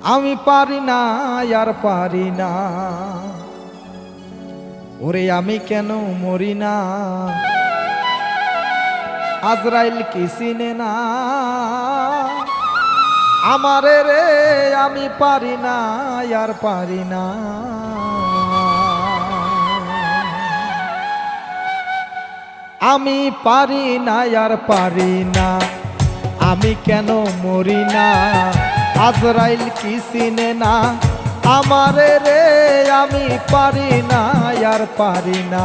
আমি পারি না আর পারি না, ওরে আমি কেন মরি না, আজরাইল কি চিনে না আমারে রে, আমি পারি না আর পারি না। আমি পারি না আর পারি না, আমি কেন মরি না, আজরাইল কি চিনে না আমারে রে, আমি পারি না আর পারি না।